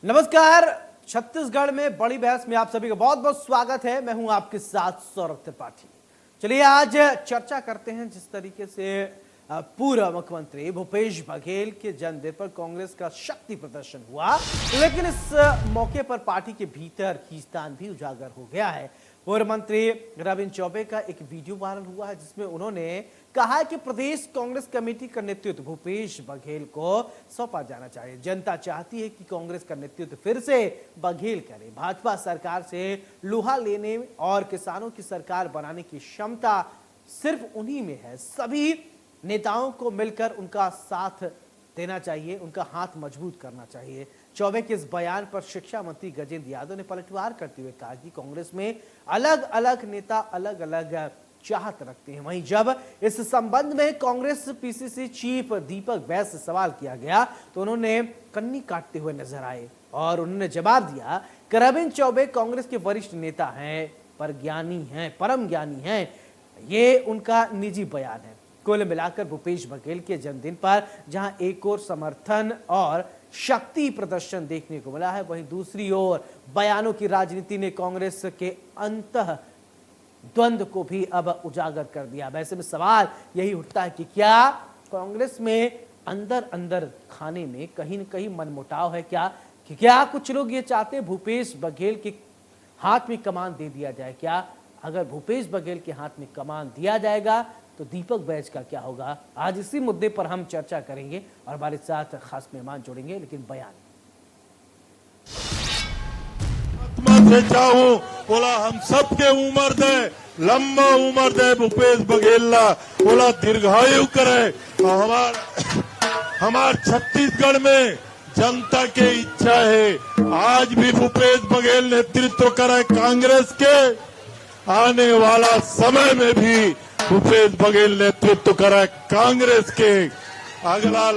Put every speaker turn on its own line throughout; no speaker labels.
नमस्कार। छत्तीसगढ़ में बड़ी बहस में आप सभी का बहुत बहुत स्वागत है। मैं हूं आपके साथ सौरभ त्रिपाठी। चलिए आज चर्चा करते हैं जिस तरीके से पूर्व मुख्यमंत्री भूपेश बघेल के जन्मदिन पर कांग्रेस का शक्ति प्रदर्शन हुआ, लेकिन इस मौके पर पार्टी के भीतर खींचतान भी उजागर हो गया है। पूर्व मंत्री रविंद्र चौबे का एक वीडियो वायरल हुआ है जिसमें उन्होंने कहा है कि प्रदेश कांग्रेस कमेटी का नेतृत्व भूपेश बघेल को सौंपा जाना चाहिए। जनता चाहती है कि कांग्रेस का नेतृत्व फिर से बघेल करे। भाजपा सरकार से लोहा लेने और किसानों की सरकार बनाने की क्षमता सिर्फ उन्हीं में है। सभी नेताओं को मिलकर उनका साथ देना चाहिए, उनका हाथ मजबूत करना चाहिए। चौबे के इस बयान पर शिक्षा मंत्री गजेंद्र यादव ने पलटवार करते हुए कहा कि कांग्रेस में अलग अलग नेता अलग अलग चाहत रखते हैं। वहीं जब इस संबंध में कांग्रेस पीसीसी चीफ दीपक बैस से सवाल किया गया तो उन्होंने कन्नी काटते हुए नजर आए और उन्होंने जवाब दिया कि रविंद्र चौबे कांग्रेस के वरिष्ठ नेता हैं, पर ज्ञानी हैं, परम ज्ञानी हैं। ये उनका निजी बयान है। कुल मिलाकर भूपेश बघेल के जन्मदिन पर जहां एक ओर समर्थन और शक्ति प्रदर्शन देखने को मिला है, वहीं दूसरी ओर बयानों की राजनीति ने कांग्रेस के अंतः द्वंद्व को भी अब उजागर कर दिया। वैसे में सवाल यही उठता है कि क्या कांग्रेस में अंदर अंदर खाने में कहीं न कहीं मनमुटाव है क्या? कि क्या कुछ लोग ये चाहते हैं भूपेश बघेल के हाथ में कमान दे दिया जाए? क्या अगर भूपेश बघेल के हाथ में कमान दिया जाएगा तो दीपक बैज का क्या होगा? आज इसी मुद्दे पर हम चर्चा करेंगे और हमारे साथ खास मेहमान जुड़ेंगे। लेकिन बयान
से चाहूं बोला हम सबके उम्र दे, लंबा उम्र दे भूपेश बघेल बोला दीर्घायु करे। हमार छत्तीसगढ़ में जनता के इच्छा है आज भी भूपेश बघेल नेतृत्व करे कांग्रेस के। आने वाला समय में भी भूपेश बघेल नेतृत्व करे कांग्रेस के। अगला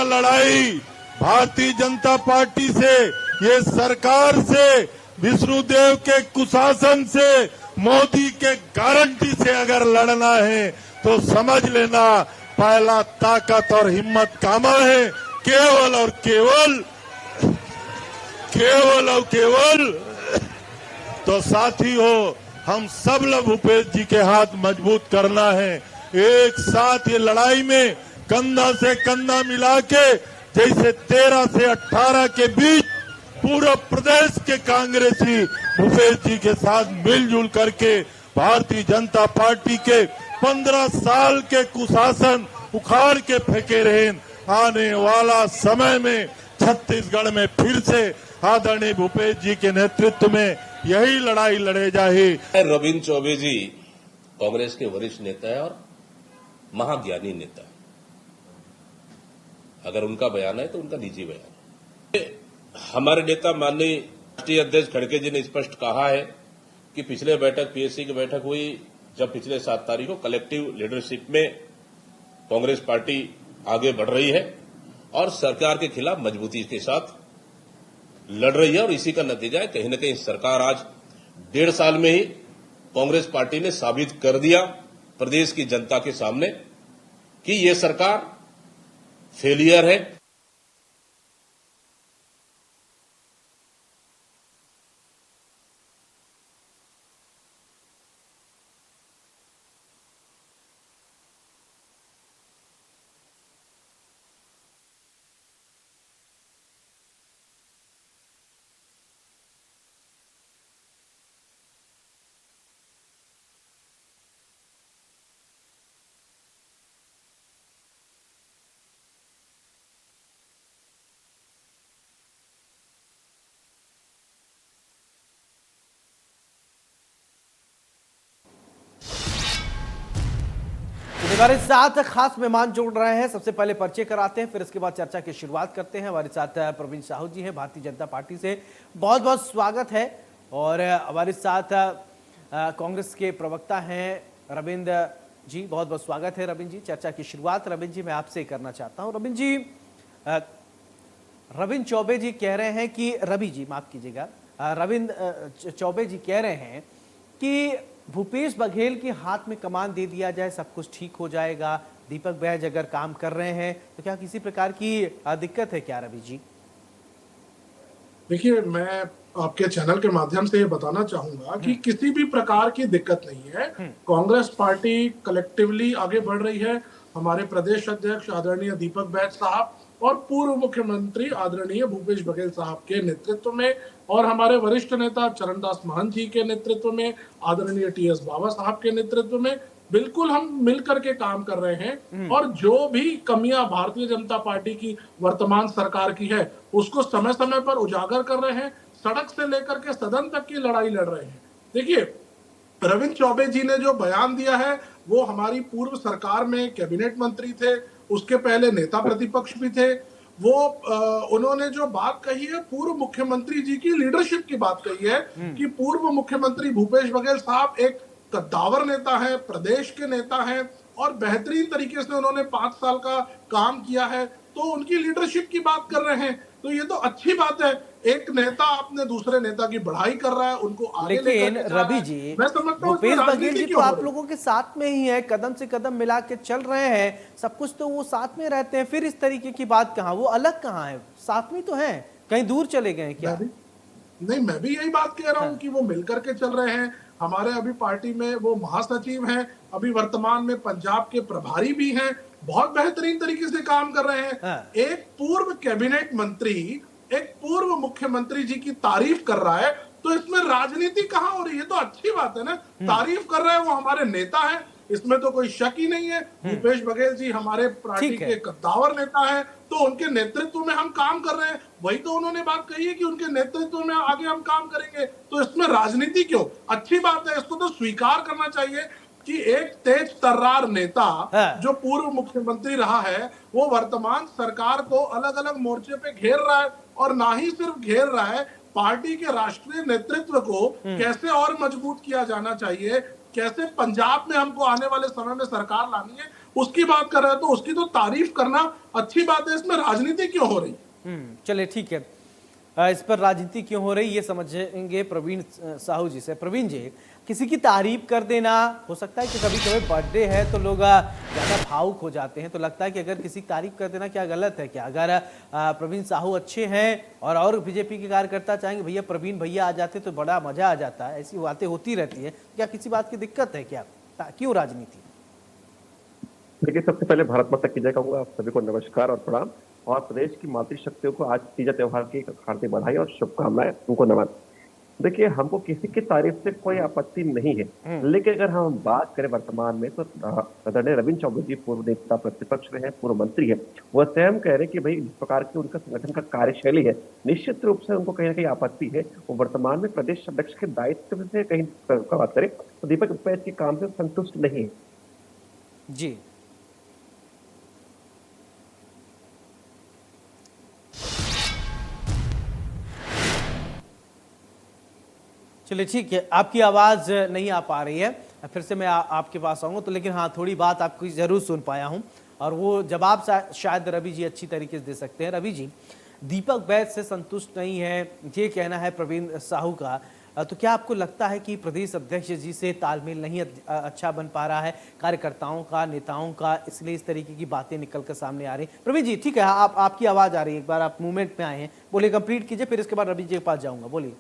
लड़ाई भारतीय जनता पार्टी से, ये सरकार से, विष्णुदेव के कुशासन से, मोदी के गारंटी से अगर लड़ना है तो समझ लेना पहला ताकत और हिम्मत कामा है केवल और केवल तो साथी हो हम सब लोग भूपेश जी के हाथ मजबूत करना है। एक साथ ये लड़ाई में कंधा से कंधा मिला के जैसे 13 से 18 के बीच पूरा प्रदेश के कांग्रेसी भूपेश जी के साथ मिलजुल करके भारतीय जनता पार्टी के 15 साल के कुशासन उखाड़ के फेंके रहे। आने वाला समय में छत्तीसगढ़ में फिर से आदरणीय भूपेश जी के नेतृत्व में यही लड़ाई लड़े जाए।
रविंद्र चौबे जी कांग्रेस के वरिष्ठ नेता है और महाज्ञानी नेता है। अगर उनका बयान है तो उनका निजी बयान है। हमारे नेता माननीय राष्ट्रीय अध्यक्ष खड़गे जी ने स्पष्ट कहा है कि पिछले बैठक पीएससी की बैठक हुई जब पिछले 7 तारीख को कलेक्टिव लीडरशिप में कांग्रेस पार्टी आगे बढ़ रही है और सरकार के खिलाफ मजबूती के साथ लड़ रही है और इसी का नतीजा है कहीं न कहीं सरकार आज 1.5 साल में ही कांग्रेस पार्टी ने साबित कर दिया प्रदेश की जनता के सामने कि ये सरकार फेलियर है।
हमारे साथ खास मेहमान जुड़ रहे हैं। सबसे पहले परिचय कराते हैं, फिर इसके बाद चर्चा की शुरुआत करते हैं। हमारे साथ प्रवीण साहू जी हैं भारतीय जनता पार्टी से, बहुत बहुत स्वागत है। और हमारे साथ कांग्रेस के प्रवक्ता हैं रविंद्र जी, बहुत बहुत स्वागत है रविंद्र जी। चर्चा की शुरुआत रविंद्र जी मैं आपसे करना चाहता हूं। रविंद्र जी, रविंद्र चौबे जी कह रहे हैं कि रवि जी माफ कीजिएगा, रविंद्र चौबे जी कह रहे हैं कि भूपेश बघेल के हाथ में कमान दे दिया जाए, सब कुछ ठीक हो जाएगा, दीपक बैज अगर काम कर रहे हैं तो क्या किसी प्रकार की दिक्कत है क्या रवि जी?
देखिए, मैं आपके चैनल के माध्यम से ये बताना चाहूंगा कि किसी भी प्रकार की दिक्कत नहीं है। कांग्रेस पार्टी कलेक्टिवली आगे बढ़ रही है। हमारे प्रदेश अध्यक्ष आदरणीय दीपक बैज साहब और पूर्व मुख्यमंत्री आदरणीय भूपेश बघेल साहब के नेतृत्व में और हमारे वरिष्ठ नेता चरणदास महंत जी के नेतृत्व में, आदरणीय टीएस बाबा साहब के नेतृत्व में बिल्कुल हम मिलकर के काम कर रहे हैं और जो भी कमियां भारतीय जनता पार्टी की वर्तमान सरकार की है उसको समय समय पर उजागर कर रहे हैं। सड़क से लेकर के सदन तक की लड़ाई लड़ रहे हैं। देखिए, रविंद्र चौबे जी ने जो बयान दिया है वो हमारी पूर्व सरकार में कैबिनेट मंत्री थे, उसके पहले नेता प्रतिपक्ष भी थे। वो उन्होंने जो बात कही है पूर्व मुख्यमंत्री जी की लीडरशिप की बात कही है कि पूर्व मुख्यमंत्री भूपेश बघेल साहब एक कद्दावर नेता है, प्रदेश के नेता हैं और बेहतरीन तरीके से उन्होंने 5 साल का काम किया है, तो उनकी लीडरशिप की बात कर रहे हैं। तो ये तो अच्छी बात है, एक नेता अपने दूसरे नेता की बढ़ाई कर रहा है, उनको आगे लेकर
लेकिन
के जा रहा
रवि
है।
जी,
मैं समझता हूं
भूपेश
इसमें
बघेल
राजनीति
जी तो
क्यों हो
आप
रही है?
लोगों के साथ में ही है, कदम से कदम मिला के चल रहे हैं, सब कुछ तो वो साथ में रहते हैं, फिर इस तरीके की बात कहाँ? वो अलग कहाँ है? साथ में तो हैं, कहीं दूर चले गए हैं क्या?
मैं भी यही बात कह रहा हूं कि वो मिलकर के चल रहे हैं। हमारे अभी पार्टी में वो महासचिव हैं, अभी वर्तमान में पंजाब के प्रभारी भी हैं, बहुत बेहतरीन तरीके से काम कर रहे हैं। एक पूर्व कैबिनेट मंत्री एक पूर्व मुख्यमंत्री जी की तारीफ कर रहा है, तो इसमें राजनीति कहाँ हो रही है? तो अच्छी बात है ना, तारीफ कर रहे हैं, वो हमारे नेता हैं, इसमें तो कोई शक ही नहीं है। भूपेश बघेल जी हमारे पार्टी के कद्दावर नेता हैं, तो उनके नेतृत्व में हम काम कर रहे हैं। वही तो उन्होंने बात कही है कि उनके नेतृत्व में आगे हम काम करेंगे, तो इसमें राजनीति क्यों? अच्छी बात है, इसको तो स्वीकार करना चाहिए कि एक तेज तर्रार नेता जो पूर्व मुख्यमंत्री रहा है वो वर्तमान सरकार को अलग अलग मोर्चे पे घेर रहा है, और ना ही सिर्फ घेर रहा है, पार्टी के राष्ट्रीय नेतृत्व को कैसे और मजबूत किया जाना चाहिए, कैसे पंजाब में हमको आने वाले समय में सरकार लानी है, उसकी बात कर रहा है। तो उसकी तो तारीफ करना अच्छी बात है, इसमें राजनीति क्यों हो रही?
चलिए ठीक है, इस पर राजनीति क्यों हो रही ये समझेंगे प्रवीण साहू जी से। प्रवीण जी, किसी की तारीफ कर देना, हो सकता है कि कभी कभी बर्थडे है तो लोग ज़्यादा भावुक हो जाते हैं, तो लगता है कि अगर किसी की तारीफ कर देना क्या गलत है क्या? अगर प्रवीण साहू अच्छे हैं और बीजेपी के कार्यकर्ता चाहेंगे भैया प्रवीण भैया आ जाते तो बड़ा मजा आ जाता है, ऐसी बातें होती रहती है, क्या किसी बात की दिक्कत है क्या? क्यों राजनीति?
देखिए, सबसे पहले भारत माता की जय कहूंगा, आप सभी को नमस्कार और प्रणाम, और प्रदेश की मातृशक्तियों को आज तीजा त्योहार की हार्दिक बधाई और शुभकामनाएं, उनको नमन। देखिए, हमको किसी की तारीफ से कोई आपत्ति नहीं है, लेकिन अगर हम बात करें वर्तमान में, तो आदरणीय रविंद्र चौबे जी पूर्व नेता प्रतिपक्ष में है, पूर्व मंत्री है, वह स्वयं कह रहे हैं कि भाई जिस प्रकार की उनका संगठन का कार्यशैली है, निश्चित रूप से उनको कहीं ना कहीं आपत्ति है। वो वर्तमान में प्रदेश अध्यक्ष के दायित्व से कहीं बात करें तो दीपक बैज के काम से संतुष्ट नहीं है
जी। चलिए ठीक है, आपकी आवाज़ नहीं आ पा रही है, फिर से मैं आपके पास आऊँगा तो, लेकिन हाँ थोड़ी बात आपकी ज़रूर सुन पाया हूँ और वो जवाब शायद रवि जी अच्छी तरीके से दे सकते हैं। रवि जी, दीपक बैज से संतुष्ट नहीं है ये कहना है प्रवीण साहू का, तो क्या आपको लगता है कि प्रदेश अध्यक्ष जी से तालमेल नहीं अच्छा बन पा रहा है कार्यकर्ताओं का, नेताओं का, इसलिए इस तरीके की बातें निकल कर सामने आ रही? प्रवीण जी ठीक है, आपकी आवाज़ आ रही है, एक बार आप मूवमेंट में आए हैं, बोलिए, कंप्लीट कीजिए, फिर इसके बाद रवि जी के पास जाऊँगा, बोलिए।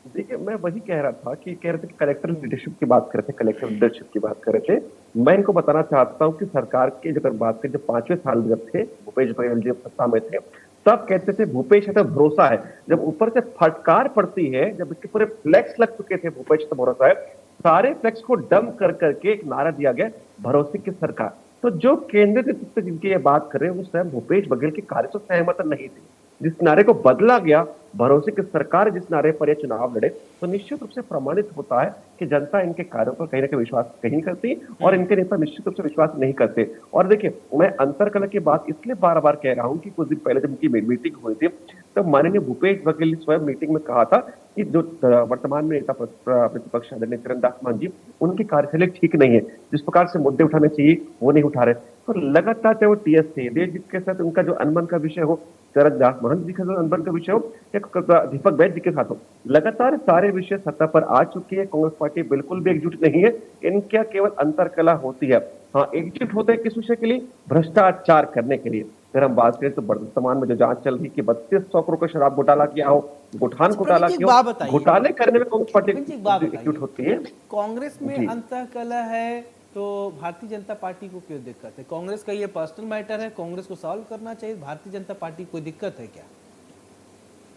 देखिए, मैं वही कह रहा था कि कह रहे थे कि कलेक्टर लीडरशिप की बात कर रहे थे, कलेक्टिव लीडरशिप की बात कर रहे थे। मैं इनको बताना चाहता हूं कि सरकार की अगर बात करें, जब 5वें साल जब थे भूपेश बघेल जी सत्ता में थे, तब कहते थे भूपेश है तो भरोसा है। जब ऊपर से फटकार पड़ती है, जब इसके पूरे फ्लैक्स लग चुके थे भूपेश तो भरोसा है, सारे फ्लैक्स को डंप कर करके एक नारा दिया गया, भरोसे की सरकार। तो जो केंद्रीय नेतृत्व जिनकी ये बात कर रहे हैं वो स्वयं भूपेश बघेल के कार्य से सहमत नहीं थे। जिस नारे को बदला गया, भरोसे की सरकार, जिस नारे पर यह चुनाव लड़े, तो निश्चित रूप से प्रमाणित होता है कि जनता इनके कार्यों पर कहीं ना कहीं विश्वास नहीं करती और इनके नेता निश्चित रूप से विश्वास नहीं करते। और देखिए, मैं अंतरकलह की बात इसलिए बार बार कह रहा हूं कि कुछ दिन पहले जब उनकी मीटिंग हुई थी, तब माननीय भूपेश बघेल ने स्वयं मीटिंग में कहा था कि जो वर्तमान में नेता प्रतिपक्ष आदरणीय चरणदास महंत जी, उनकी कार्यशैली ठीक नहीं है, जिस प्रकार से मुद्दे उठाने चाहिए वो नहीं उठा रहे। तो लगातार चाहे वो टीएस थे, जिसके साथ उनका जो अनबन का विषय हो, शरद दास महंत जी के साथ अनबन का विषय हो या दीपक बैज जी के साथ हो, लगातार सारे विषय सत्ता पर आ चुकी है। कांग्रेस पार्टी बिल्कुल भी एकजुट नहीं है, इनका केवल अंतरकलह होती है। हाँ, एकजुट होते हैं किस विषय के लिए? भ्रष्टाचार करने के लिए। अगर हम बात करें तो वर्तमान में जो जांच चल रही कि 3200 करोड़ का शराब घोटाला किया हो, गोठान घोटाला
प्रवीण जी, एक
किया
बात
हो,
बताइए।
घोटाले करने में कांग्रेस पार्टी
प्रवीण जी, एक बात
एकजुट होती है।
बताइए, कांग्रेस में
जी।
अंतःकलह है तो भारतीय जनता पार्टी को क्यों दिक्कत है? कांग्रेस का ये पर्सनल मैटर है, कांग्रेस को सॉल्व करना चाहिए, भारतीय जनता पार्टी को कोई दिक्कत है क्या?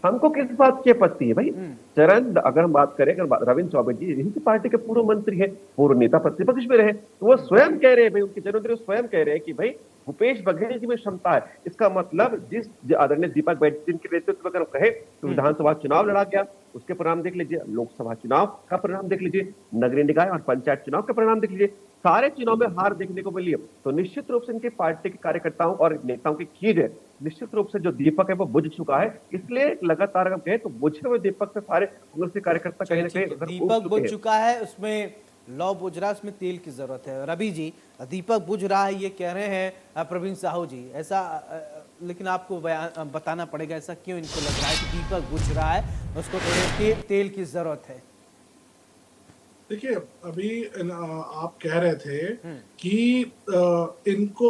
हमको किस बात की आपत्ति है भाई? चरण, अगर हम बात करें, अगर रविंद्र चौबे जी यही की पार्टी के पूर्व मंत्री है, पूर्व नेता प्रतिपक्ष में रहे, तो वो स्वयं कह रहे हैं भाई, उनके जनों स्वयं कह रहे हैं कि भाई भूपेश बघेल जी में क्षमता है। इसका मतलब जिस आदरणीय दीपक बैज के नेतृत्व में अगर कहे तो विधानसभा चुनाव लड़ा गया, उसके परिणाम देख लीजिए, लोकसभा चुनाव का परिणाम देख लीजिए, नगरीय निकाय और पंचायत चुनाव का परिणाम देख लीजिए, सारे चुनाव में हार देखने को मिली है। तो निश्चित रूप से इनके पार्टी के कार्यकर्ताओं और नेताओं की खीज है, निश्चित रूप से जो दीपक है वो बुझ चुका है। इसलिए लगातार अगर कहें तो बुझे हुए दीपक से सारे कांग्रेस के कार्यकर्ता कहीं ना कहीं उधर उठ
दीपक
चुके
बुझ
हैं।
चुका है, उसमें लौ बुझ रहा है, उसमें तेल की जरूरत है। रवि जी, दीपक बुझ रहा है ये कह रहे हैं प्रवीण साहू जी, ऐसा लेकिन आपको बताना पड़ेगा ऐसा क्यों इनको लग रहा है कि दीपक बुझ रहा है, उसको थोड़े तेल की जरूरत है।
देखिए, अभी आप कह रहे थे कि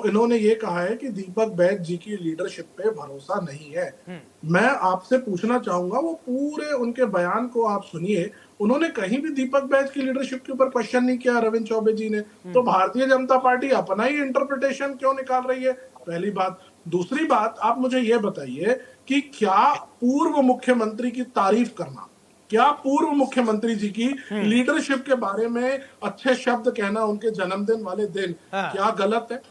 इन्होंने ये कहा है कि दीपक बैज जी की लीडरशिप पे भरोसा नहीं है। मैं आपसे पूछना चाहूंगा, वो पूरे उनके बयान को आप सुनिए, उन्होंने कहीं भी दीपक बैज की लीडरशिप के ऊपर क्वेश्चन नहीं किया रविंद्र चौबे जी ने। तो भारतीय जनता पार्टी अपना ही इंटरप्रिटेशन क्यों निकाल रही है? पहली बात। दूसरी बात, आप मुझे ये बताइए कि क्या पूर्व मुख्यमंत्री की तारीफ करना, क्या पूर्व मुख्यमंत्री जी की लीडरशिप के बारे में अच्छे शब्द कहना उनके जन्मदिन वाले दिन क्या गलत है?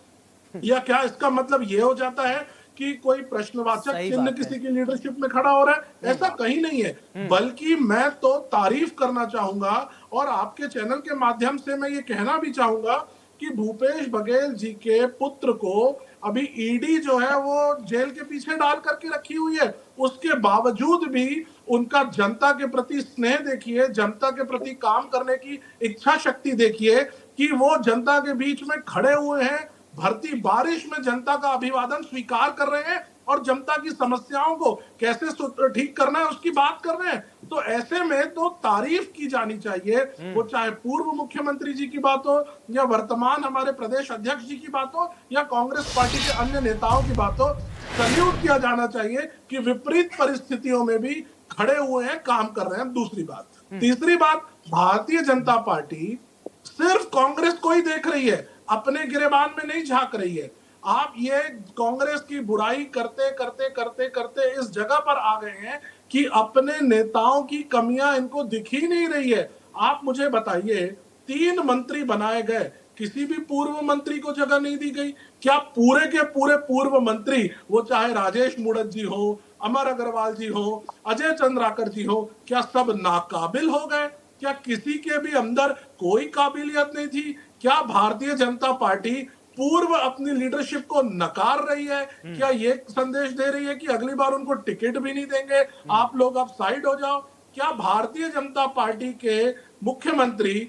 या क्या इसका मतलब ये हो जाता है कि कोई प्रश्नवाचक चिन्ह किसी की लीडरशिप में खड़ा हो रहा है? ऐसा कहीं नहीं है, बल्कि मैं तो तारीफ करना चाहूंगा और आपके चैनल के माध्यम से मैं ये कहना भी चाहूंगा कि भूपेश बघेल जी के पुत्र को अभी ईडी जो है वो जेल के पीछे डाल करके रखी हुई है, उसके बावजूद भी उनका जनता के प्रति स्नेह देखिए, जनता के प्रति काम करने की इच्छा शक्ति देखिए कि वो जनता के बीच में खड़े हुए हैं, भरती बारिश में जनता का अभिवादन स्वीकार कर रहे हैं और जनता की समस्याओं को कैसे ठीक करना है उसकी बात कर रहे हैं। तो ऐसे में तो तारीफ की जानी चाहिए, वो चाहे पूर्व मुख्यमंत्री जी की बात हो या वर्तमान हमारे प्रदेश अध्यक्ष जी की बात हो या कांग्रेस पार्टी के अन्य नेताओं की बात हो। सल्यूट किया जाना चाहिए कि विपरीत परिस्थितियों में भी खड़े हुए हैं, काम कर रहे हैं। दूसरी बात, तीसरी बात, भारतीय जनता पार्टी सिर्फ कांग्रेस को ही देख रही है, अपने गिरेबान में नहीं झांक रही है। आप ये कांग्रेस की बुराई करते करते करते करते इस जगह पर आ गए हैं कि अपने नेताओं की कमियां इनको दिख ही नहीं रही है। आप मुझे बताइए, 3 मंत्री बनाए गए, किसी भी पूर्व मंत्री को जगह नहीं दी गई? क्या पूरे के पूरे पूर्व मंत्री, वो चाहे राजेश मूणत जी हो, अमर अग्रवाल जी हो, अजय चंद्राकर जी हो, क्या सब नाकाबिल हो गए? क्या किसी के भी अंदर कोई काबिलियत नहीं थी? क्या भारतीय जनता पार्टी पूर्व अपनी लीडरशिप को नकार रही है? क्या ये संदेश दे रही है कि अगली बार उनको टिकट भी नहीं देंगे, आप लोग अब साइड हो जाओ? क्या भारतीय जनता पार्टी के मुख्यमंत्री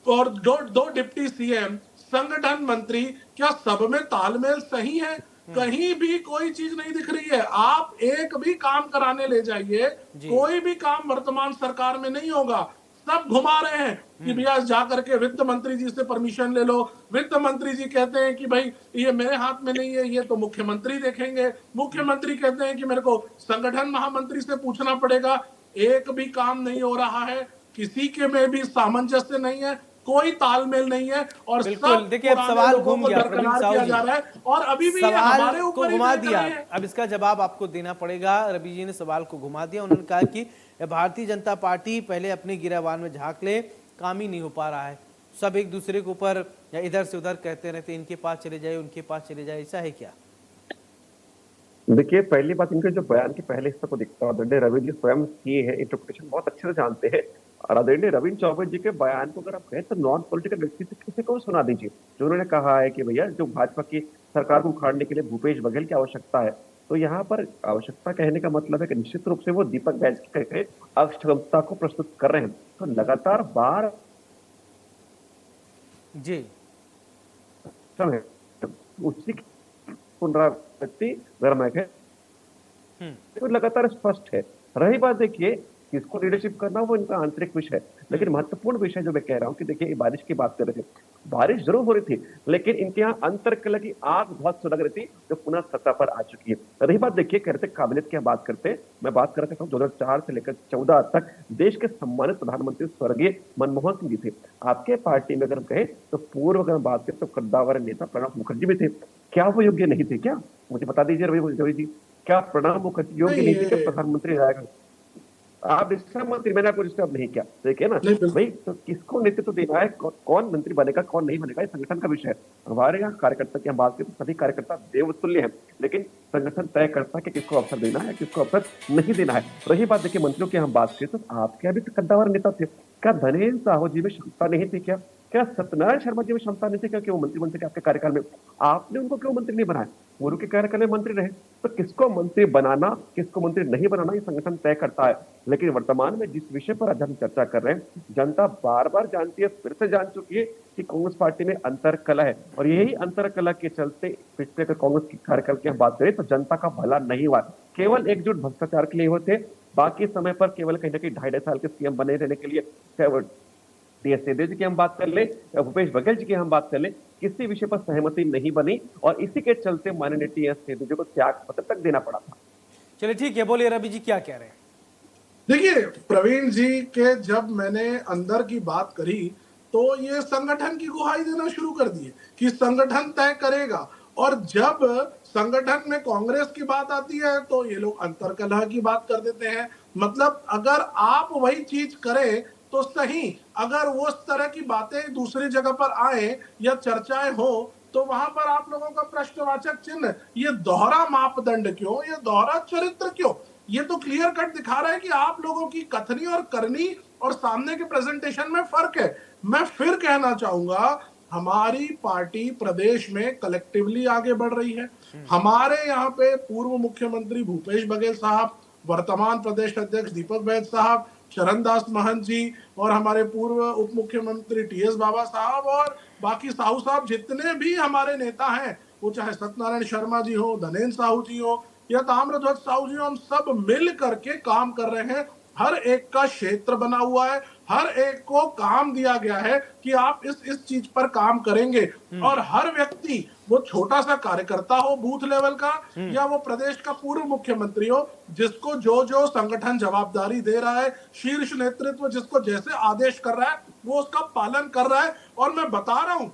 और दो डिप्टी सीएम, संगठन मंत्री, क्या सब में तालमेल सही है? कहीं भी कोई चीज नहीं दिख रही है। आप एक भी काम कराने ले जाइए, कोई भी काम वर्तमान सरकार में नहीं होगा। सब घुमा रहे हैं कि भैया जाकर के वित्त मंत्री जी से परमिशन ले लो। वित्त मंत्री जी कहते हैं कि भाई ये मेरे हाथ में नहीं है, ये तो मुख्यमंत्री देखेंगे। मुख्यमंत्री कहते हैं कि मेरे को संगठन महामंत्री से पूछना पड़ेगा। एक भी काम नहीं हो रहा है, किसी के में भी सामंजस्य नहीं है, कोई तालमेल नहीं है और सब
देखिए, अब सवाल घूम गया प्रवीण साहू जी,
जा रहा है और अभी भी
सवाल को घुमा दिया। अब इसका जवाब आपको देना पड़ेगा। रवि जी ने सवाल को घुमा दिया, उन्होंने कहा कि भारतीय जनता पार्टी पहले अपने गिरेबान में झांक ले, काम ही नहीं हो पा रहा है, सब एक दूसरे के ऊपर या इधर से उधर कहते रहते, इनके पास चले जाए उनके पास चले जाए, ऐसा है क्या?
देखिए, पहली बात, इनके जो बयान के पहले हिस्से को दिखता है, रवि जी स्वयं किए हैं, इंटरप्रिटेशन बहुत अच्छे से जानते हैं। और आदरणीय रविंद्र चौबे जी के बयान को अगर आप कहें तो नॉन पॉलिटिकल व्यक्ति से किसी को सुना दीजिए, जो उन्होंने कहा है कि भैया जो भाजपा की सरकार को उखाड़ने के लिए भूपेश बघेल की आवश्यकता है, तो यहाँ पर आवश्यकता कहने का मतलब है कि निश्चित रूप से वो दीपक बैज की अक्षमता को प्रस्तुत कर रहे हैं। तो लगातार बार
जी
उसी पुनरावृत्ति अगर मैं कहें तो लगातार स्पष्ट है। रही बात देखिए किसको लीडरशिप करना वो इनका आंतरिक विषय है, लेकिन महत्वपूर्ण विषय जो मैं कह रहा हूँ कि देखिए ये बारिश की बात कर रहे थे, बारिश जरूर हो रही थी लेकिन इनके यहाँ अंतरकलह की आग बहुत सुलग रही थी जो पुनः सत्ता पर आ चुकी है। रही बात देखिए कह रहे थे काबिलियत की हम बात करते हैं, मैं बात कर रहा था 2004 से लेकर 14 तक देश के सम्मानित प्रधानमंत्री स्वर्गीय मनमोहन सिंह जी थे। आपके पार्टी में अगर हम कहें तो पूर्व अगर हम बात करें तो कद्दावर नेता प्रणब मुखर्जी भी थे। क्या वो योग्य नहीं थे? क्या मुझे बता दीजिए रवि जी, क्या प्रणब मुखर्जी योग्य नहीं थे कि प्रधानमंत्री रहेगा? आप डिस्टर्ब मंत्री, मैंने आपको डिस्टर्ब नहीं किया, देखिए ना भाई, तो किसको नेतृत्व देना है, कौन मंत्री बनेगा कौन नहीं बनेगा, ये संगठन का विषय है। हमारे यहाँ कार्यकर्ता की हम बात करें तो सभी कार्यकर्ता देवतुल्य हैं, लेकिन संगठन तय करता है कि किसको अवसर देना है किसको अवसर नहीं देना है। रही बात देखिए मंत्रियों की हम बात करें तो आपके अभी तो कद्दावर नेता थे, क्या धनेन्द्र साहू जी में क्षमता नहीं थी? क्या सत्यनारायण शर्मा जी में क्षमता नहीं थी? क्या वो मंत्री बनते आपके कार्यकाल में? आपने उनको क्यों मंत्री नहीं बनाया? पूर्व के कार्यकाल में मंत्री रहे, तो किसको मंत्री बनाना किसको मंत्री नहीं बनाना ये संगठन तय करता है। लेकिन वर्तमान में जिस विषय पर आज हम चर्चा कर रहे हैं, जनता बार बार जानती है, फिर से जान चुकी है कि कांग्रेस पार्टी में अंतरकलह है, और यही अंतरकलह के चलते पिछले अगर कांग्रेस के कार्यकाल की हम बात करें तो जनता का भला नहीं हुआ। केवल एकजुट भ्रष्टाचार के लिए होते, बाकी समय पर केवल कहीं ना कहीं 2.5 साल के सीएम बने रहने के लिए, टीएस सिंहदेव जी की हम बात कर ले या भूपेश बघेल जी की हम बात कर ले, किसी विषय पर सहमति नहीं बनी और इसी के चलते माननीय टीएस सिंहदेव जी को त्याग पत्र तक देना पड़ा था।
चलिए ठीक है, बोलिए रवि जी क्या कह रहे हैं?
देखिए प्रवीण जी के जब मैंने अंदर की बात करी तो ये संगठन की गुहाई देना शुरू कर दिए कि संगठन तय करेगा, और जब संगठन में कांग्रेस की बात आती है तो ये लोग अंतरकलह की बात कर देते हैं। मतलब अगर आप वही चीज करें तो सही, अगर वो उस तरह की बातें दूसरी जगह पर आए या चर्चाएं हो तो वहां पर आप लोगों का प्रश्नवाचक चिन्ह, ये दोहरा मापदंड क्यों, ये दोहरा चरित्र क्यों? ये तो क्लियर कट दिखा रहा है कि आप लोगों की कथनी और करनी और सामने के प्रेजेंटेशन में फर्क है। मैं फिर कहना चाहूंगा हमारी पार्टी प्रदेश में कलेक्टिवली आगे बढ़ रही है। हमारे यहाँ पे पूर्व मुख्यमंत्री भूपेश बघेल साहब, वर्तमान प्रदेश अध्यक्ष दीपक बैज साहब, चरणदास महंत जी और हमारे पूर्व उप मुख्यमंत्री टीएस बाबा साहब और बाकी साहू साहब, जितने भी हमारे नेता हैं, वो चाहे सत्यनारायण शर्मा जी हो, धनेन्द्र साहू जी हो या ताम्रध्वज साहू जी, हम सब मिल करके काम कर रहे हैं। हर एक का क्षेत्र बना हुआ है, हर एक को काम दिया गया है कि आप इस चीज पर काम करेंगे, और हर व्यक्ति, वो छोटा सा कार्यकर्ता हो बूथ लेवल का या वो प्रदेश का पूर्व मुख्यमंत्री हो, जिसको जो जो संगठन जवाबदारी दे रहा है, शीर्ष नेतृत्व जिसको जैसे आदेश कर रहा है, वो उसका पालन कर रहा है। और मैं बता रहा हूं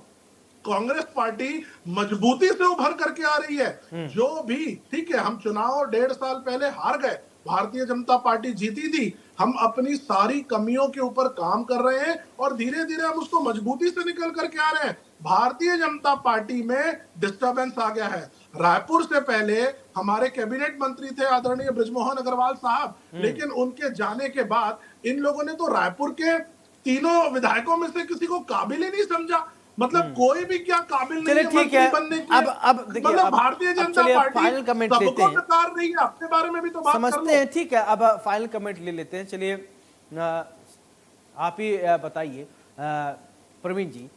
कांग्रेस पार्टी मजबूती से उभर करके आ रही है। जो भी, ठीक है, हम चुनाव 1.5 साल पहले हार गए, भारतीय जनता पार्टी जीती थी, हम अपनी सारी कमियों के ऊपर काम कर रहे हैं और धीरे धीरे हम उसको मजबूती से निकल करके आ रहे हैं। भारतीय जनता पार्टी में डिस्टर्बेंस आ गया है। रायपुर से पहले हमारे कैबिनेट मंत्री थे आदरणीय बृजमोहन अग्रवाल साहब, लेकिन उनके जाने के बाद इन लोगों ने तो रायपुर के तीनों विधायकों में से किसी को काबिल ही नहीं समझा। मतलब कोई भी क्या काबिल नहीं है मंत्री बनने के।
अब देखिए,
मतलब Bharatiya Janata party
final comment लेते हैं,
नकार रही है, अपने बारे में भी तो बात
समझते हैं। ठीक है, अब फाइनल कमेंट ले लेते हैं। चलिए आप ही बताइए प्रवीण जी,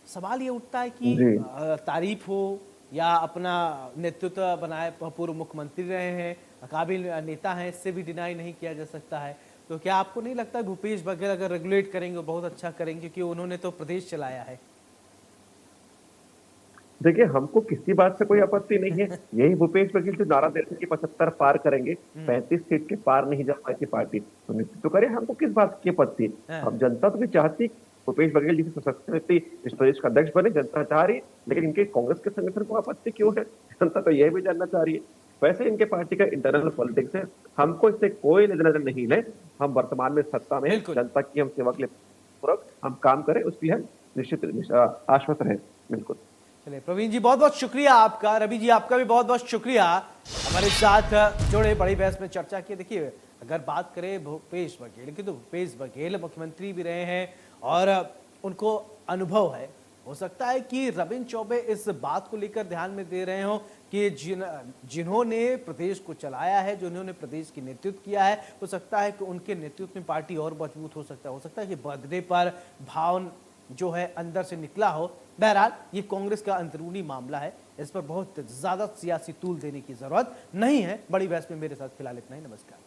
सवाल ये उठता है कि तारीफ हो या अपना नेतृत्व बनाए, पूर्व मुख्यमंत्री रहे हैं, काबिल नेता हैं, इससे भी डिनाई नहीं किया जा सकता है। तो क्या आपको नहीं लगता भूपेश बघेल अगर रेगुलेट करेंगे बहुत अच्छा करेंगे, क्योंकि उन्होंने तो प्रदेश चलाया है?
देखिए हमको किसी बात से कोई आपत्ति नहीं है। यही भूपेश बघेल जो नारा देते कि 75 पार करेंगे, 35 सीट के पार नहीं जा पाई थी पार्टी, तो निश्चित तो करे, हमको किस बात की आपत्ति? हम जनता तो भी चाहती भूपेश बघेल जी सशक्त व्यक्ति इस प्रदेश का अध्यक्ष बने, जनता चाह रही है, लेकिन इनके कांग्रेस के संगठन को आपत्ति क्यों है, जनता तो यह भी जानना चाह रही है। वैसे इनके पार्टी का इंटरनल पॉलिटिक्स है, हमको इससे कोई लेना देना नहीं है। हम वर्तमान में सत्ता में, जनता की हम सेवा के लिए पूरक हम काम करें, उसके लिए हम निश्चित आश्वस्त रहे। बिल्कुल।
चलिए प्रवीण जी बहुत बहुत शुक्रिया आपका, रवि जी आपका भी बहुत बहुत शुक्रिया हमारे साथ जुड़े, बड़ी बहस में चर्चा की। देखिए अगर बात करें भूपेश बघेल की, तो भूपेश बघेल मुख्यमंत्री भी रहे हैं और उनको अनुभव है। हो सकता है कि रविंद्र चौबे इस बात को लेकर ध्यान में दे रहे हो कि जिन्होंने प्रदेश को चलाया है, जिन्होंने प्रदेश की नेतृत्व किया है, हो सकता है कि उनके नेतृत्व में पार्टी और मजबूत हो सकता है कि बदले पर भाव जो है अंदर से निकला हो। बहरहाल ये कांग्रेस का अंदरूनी मामला है, इस पर बहुत ज्यादा सियासी तूल देने की जरूरत नहीं है। बड़ी बहस में मेरे साथ फिलहाल इतना ही। नमस्कार।